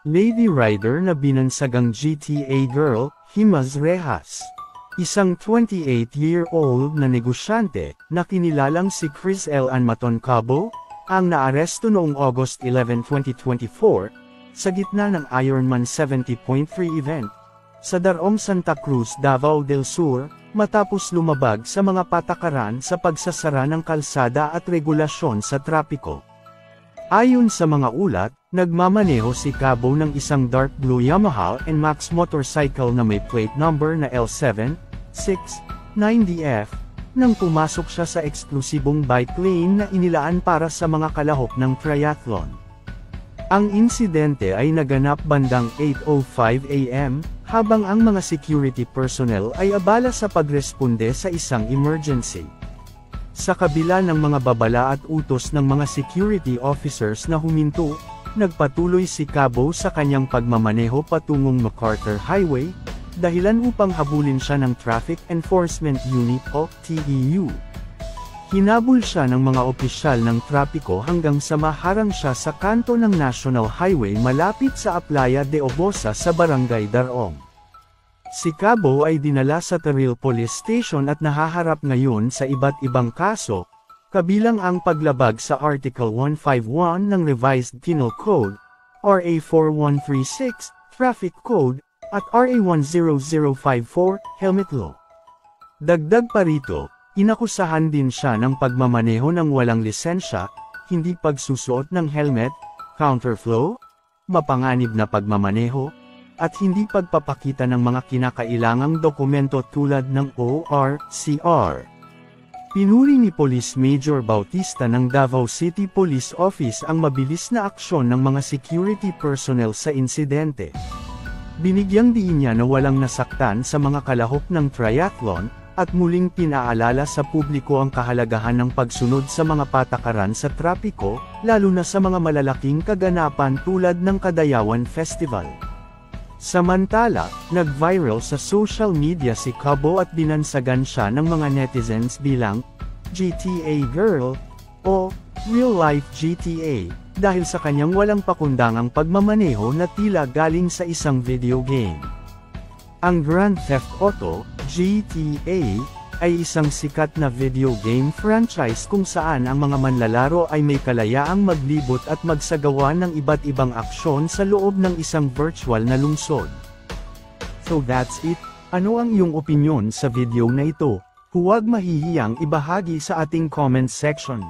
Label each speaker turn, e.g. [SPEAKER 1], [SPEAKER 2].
[SPEAKER 1] Lady Rider na binansagang GTA girl, Himaz Rehas. Isang 28-year-old na negosyante, na kinilalang si Chris L. Matoncabo, ang naaresto noong August 11, 2024, sa gitna ng Ironman 70.3 event, sa Darom Santa Cruz, Davao del Sur, matapos lumabag sa mga patakaran sa pagsasara ng kalsada at regulasyon sa trapiko. Ayon sa mga ulat, nagmamaneho si Cabo ng isang dark blue Yamaha NMAX motorcycle na may plate number na L769DF, nang pumasok siya sa eksklusibong bike lane na inilaan para sa mga kalahok ng triathlon. Ang insidente ay naganap bandang 8:05 AM, habang ang mga security personnel ay abala sa pagresponde sa isang emergency. Sa kabila ng mga babala at utos ng mga security officers na huminto, nagpatuloy si Cabo sa kanyang pagmamaneho patungong MacArthur Highway, dahilan upang habulin siya ng Traffic Enforcement Unit o TEU. Hinabol siya ng mga opisyal ng trapiko hanggang sa maharang siya sa kanto ng National Highway malapit sa Aplaya de Obosa sa Barangay Darom. Si Cabo ay dinala sa Taril Police Station at nahaharap ngayon sa iba't ibang kaso, kabilang ang paglabag sa Article 151 ng Revised Penal Code, RA 4136, Traffic Code, at RA 10054, Helmet Law. Dagdag pa rito, inakusahan din siya ng pagmamaneho ng walang lisensya, hindi pagsusuot ng helmet, counterflow, mapanganib na pagmamaneho, at hindi pagpapakita ng mga kinakailangang dokumento tulad ng ORCR. Pinuri ni Police Major Bautista ng Davao City Police Office ang mabilis na aksyon ng mga security personnel sa insidente. Binigyang diin niya na walang nasaktan sa mga kalahok ng triathlon, at muling pinaalala sa publiko ang kahalagahan ng pagsunod sa mga patakaran sa trapiko, lalo na sa mga malalaking kaganapan tulad ng Kadayawan Festival. Samantala, nag-viral sa social media si Cabo at binansagan siya ng mga netizens bilang GTA Girl o Real Life GTA dahil sa kanyang walang pakundangang pagmamaneho na tila galing sa isang video game. Ang Grand Theft Auto, GTA, ay isang sikat na video game franchise kung saan ang mga manlalaro ay may kalayaang maglibot at magsagawa ng iba't ibang aksyon sa loob ng isang virtual na lungsod. So that's it. Ano ang iyong opinyon sa video na ito? Huwag mahihiyang ibahagi sa ating comment section.